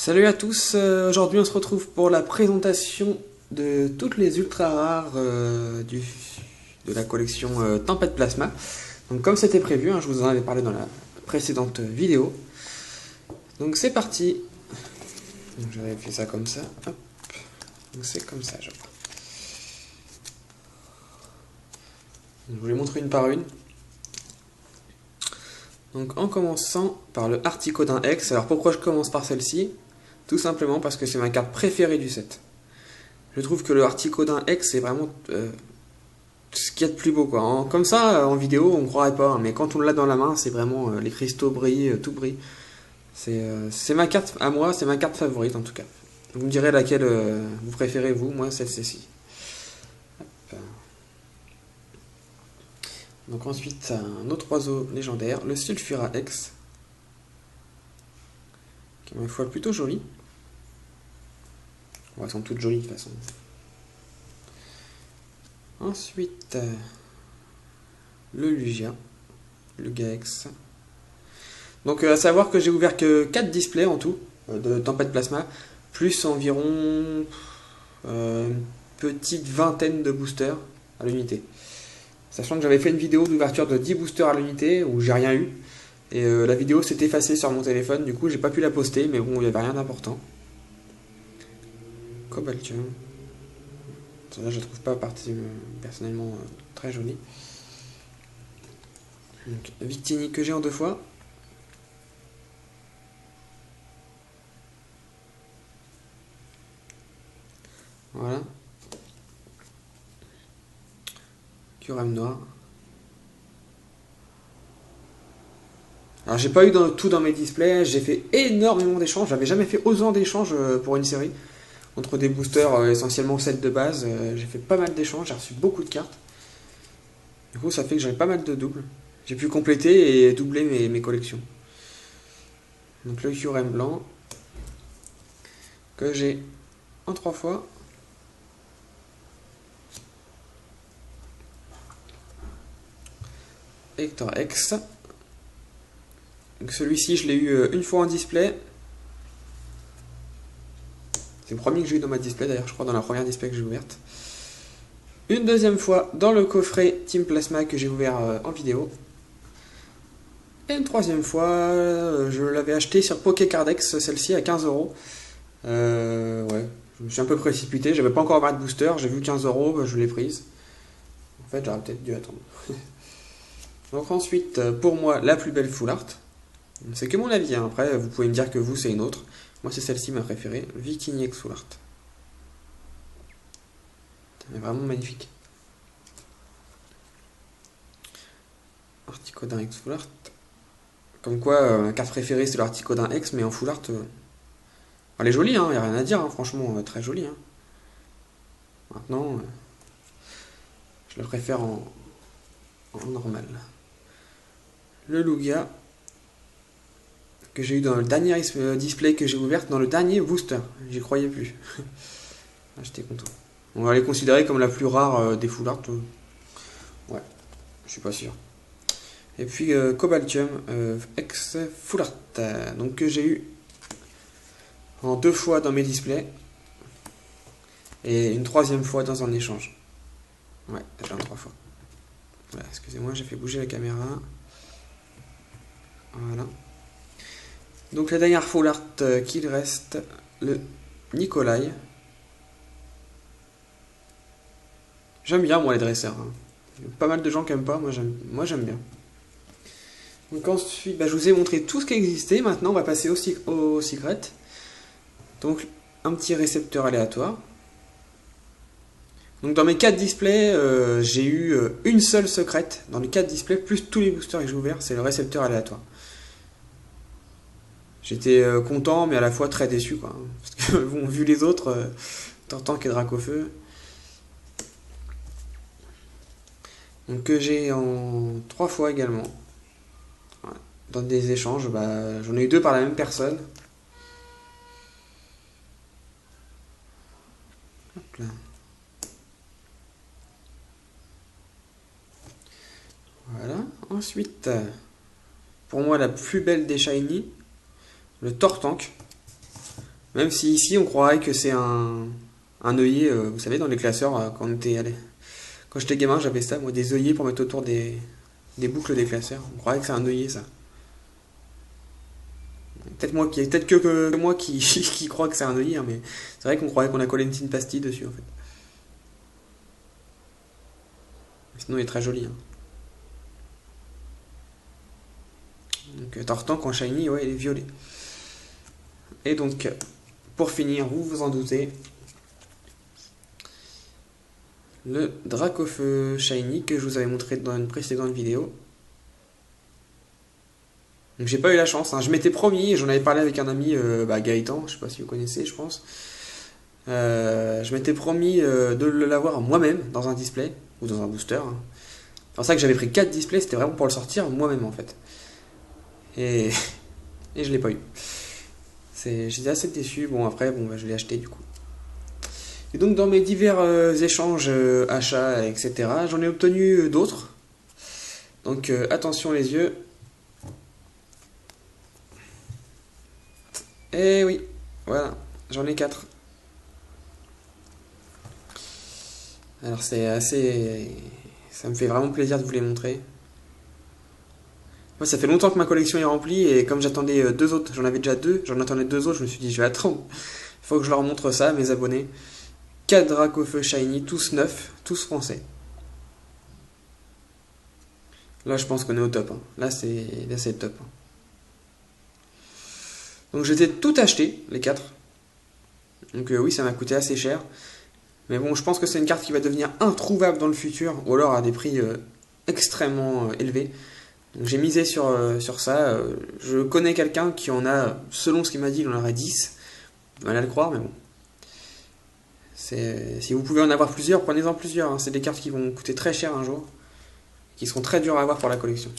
Salut à tous, aujourd'hui on se retrouve pour la présentation de toutes les ultra rares de la collection Tempête Plasma. Donc comme c'était prévu, je vous en avais parlé dans la précédente vidéo. Donc c'est parti. J'avais fait ça comme ça. Hop. Donc c'est comme ça, je crois. Je vous les montre une par une. Donc en commençant par le Articodin X. Alors pourquoi je commence par celle-ci? Tout simplement parce que c'est ma carte préférée du set. Je trouve que le Articodin X c'est vraiment ce qu'il y a de plus beau, quoi. Comme ça, en vidéo, on ne croirait pas, mais quand on l'a dans la main, c'est vraiment les cristaux brillent, tout brille. C'est ma carte à moi, c'est ma carte favorite en tout cas. Vous me direz laquelle vous préférez, vous. Moi, celle-ci. Donc ensuite, un autre oiseau légendaire, le Sulfura X, qui est ma foi plutôt joli. Bon, elles sont toutes jolies de toute façon. Ensuite, le Lugia, le Gaex. Donc à savoir que j'ai ouvert que 4 displays en tout, de Tempête Plasma, plus environ une petite vingtaine de boosters à l'unité. Sachant que j'avais fait une vidéo d'ouverture de 10 boosters à l'unité où j'ai rien eu. Et la vidéo s'est effacée sur mon téléphone, du coup j'ai pas pu la poster, mais bon, il n'y avait rien d'important. Cobaltium. Là je trouve pas personnellement très joli. Donc, Victini que j'ai en 2 fois. Voilà. Curame noir. Alors j'ai pas eu tout dans mes displays, j'ai fait énormément d'échanges, j'avais jamais fait autant d'échanges pour une série. Entre des boosters essentiellement celles de base, j'ai fait pas mal d'échanges, j'ai reçu beaucoup de cartes. Du coup ça fait que j'avais pas mal de doubles. J'ai pu compléter et doubler mes collections. Donc le Curame blanc, que j'ai en 3 fois. Hector X. Donc celui-ci je l'ai eu une fois en display. C'est le premier que j'ai eu dans ma display d'ailleurs, je crois dans la première display que j'ai ouverte. Une deuxième fois dans le coffret Team Plasma que j'ai ouvert en vidéo. Et une troisième fois, je l'avais acheté sur Pokécardex, celle-ci à 15 €. Ouais, je me suis un peu précipité, j'avais pas encore marre de booster, j'ai vu 15 €, je l'ai prise. En fait, j'aurais peut-être dû attendre. Donc ensuite, pour moi, la plus belle full art. C'est que mon avis, hein. Après, vous pouvez me dire que vous, c'est une autre. Moi, c'est celle-ci ma préférée, Victini X full art. Elle est vraiment magnifique. Articodin X full art. Comme quoi, ma carte préférée, c'est l'Articodin X, mais en full art... elle est jolie, hein, y a rien à dire, hein, franchement, très jolie. Hein. Maintenant, je le préfère en normal. Le Lugia, que j'ai eu dans le dernier display que j'ai ouvert, dans le dernier booster. J'y croyais plus. J'étais content. On va les considérer comme la plus rare des full art. Ouais, je suis pas sûr. Et puis Cobaltium X full art, donc que j'ai eu en 2 fois dans mes displays et une 3e fois dans un échange. Ouais, j'ai en 3 fois. Voilà, excusez-moi, j'ai fait bouger la caméra. Voilà. Donc la dernière full art qu'il reste, le Nikolai. J'aime bien moi les dresseurs. Hein. Il y a pas mal de gens qui aiment pas, moi j'aime bien. Donc ensuite, je vous ai montré tout ce qui existait. Maintenant, on va passer au secret. Donc, un petit récepteur aléatoire. Donc, dans mes 4 displays, j'ai eu une seule secrète. Dans les 4 displays, plus tous les boosters que j'ai ouverts, c'est le récepteur aléatoire. J'étais content, mais à la fois très déçu, quoi. Parce que, bon, vu les autres, Tortank et Dracofeu. Donc, que j'ai en 3 fois également. Dans des échanges, j'en ai eu 2 par la même personne. Hop là. Voilà. Ensuite, pour moi, la plus belle des shiny, le Tortank. Même si ici on croirait que c'est un œillet, vous savez, dans les classeurs, quand j'étais gamin, j'avais ça, moi, des œillets pour mettre autour des boucles des classeurs. On croirait que c'est un œillet, ça. Peut-être que moi qui, qui crois que c'est un œillet, hein, mais c'est vrai qu'on croyait qu'on a collé une petite pastille dessus, en fait. Sinon, il est très joli, hein. Donc, Tortank en shiny, ouais, il est violet. Et donc, pour finir, vous vous en doutez, le Dracofeu shiny que je vous avais montré dans une précédente vidéo. Donc j'ai pas eu la chance, hein. Je m'étais promis, j'en avais parlé avec un ami, Gaëtan, je sais pas si vous connaissez, je pense. Je m'étais promis de l'avoir moi-même dans un display, ou dans un booster, hein. C'est pour ça que j'avais pris 4 displays, c'était vraiment pour le sortir moi-même en fait. Et, et je l'ai pas eu. J'étais assez déçu, bon après, je l'ai acheté du coup. Et donc dans mes divers échanges, achats, etc., j'en ai obtenu d'autres. Donc attention les yeux. Et oui, voilà, j'en ai 4. Alors c'est assez... Ça me fait vraiment plaisir de vous les montrer. Moi ça fait longtemps que ma collection est remplie et comme j'attendais deux autres, j'en avais déjà deux, j'en attendais deux autres, je me suis dit je vais attendre. Il faut que je leur montre ça à mes abonnés. 4 Dracofeu Shiny, tous neufs, tous français. Là je pense qu'on est au top, hein. Là c'est top, hein. Donc j'ai tout acheté, les 4. Donc oui, ça m'a coûté assez cher. Mais bon, je pense que c'est une carte qui va devenir introuvable dans le futur, ou alors à des prix extrêmement élevés. Donc j'ai misé sur ça. Je connais quelqu'un qui en a, selon ce qu'il m'a dit, il en aurait 10. Mal à le croire, mais bon. Si vous pouvez en avoir plusieurs, prenez-en plusieurs, hein. C'est des cartes qui vont coûter très cher un jour, qui seront très dures à avoir pour la collection.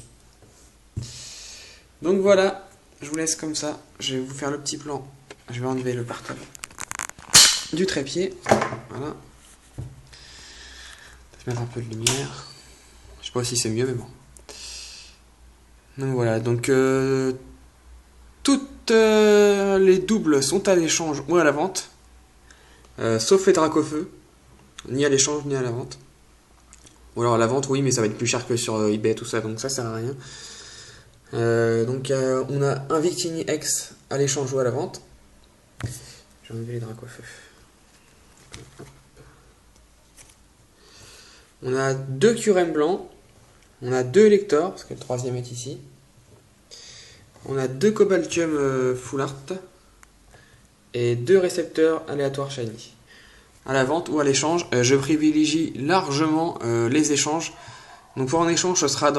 Donc voilà, je vous laisse comme ça. Je vais vous faire le petit plan. Je vais enlever le portable du trépied. Voilà. Je vais mettre un peu de lumière. Je sais pas si c'est mieux, mais bon. Donc voilà, donc toutes les doubles sont à l'échange ou à la vente. Sauf les Dracofeu. Ni à l'échange ni à la vente. Ou alors à la vente, oui, mais ça va être plus cher que sur eBay, tout ça, donc ça sert à rien. Donc on a un Victini X à l'échange ou à la vente. Je vais enlever les Dracofeu. On a 2 Curem blancs. On a 2 Elector, parce que le troisième est ici. On a 2 Cobaltium Full Art. Et 2 récepteurs aléatoires Shiny. À la vente ou à l'échange, je privilégie largement les échanges. Donc pour un échange, ce sera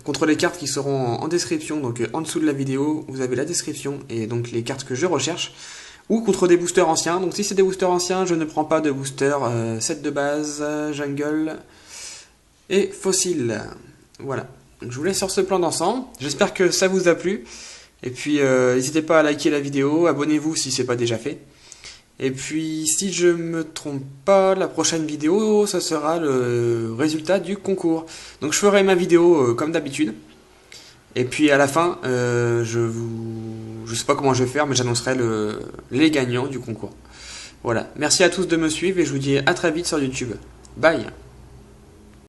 contre les cartes qui seront en description. Donc en dessous de la vidéo, vous avez la description et donc les cartes que je recherche. Ou contre des boosters anciens. Donc si c'est des boosters anciens, je ne prends pas de booster set de base, jungle et fossile. Voilà. Donc, je vous laisse sur ce plan d'ensemble. J'espère que ça vous a plu. Et puis n'hésitez pas à liker la vidéo, abonnez-vous si ce n'est pas déjà fait. Et puis si je me trompe pas, la prochaine vidéo, ça sera le résultat du concours. Donc je ferai ma vidéo comme d'habitude. Et puis à la fin, je sais pas comment je vais faire, mais j'annoncerai les gagnants du concours. Voilà. Merci à tous de me suivre et je vous dis à très vite sur YouTube. Bye!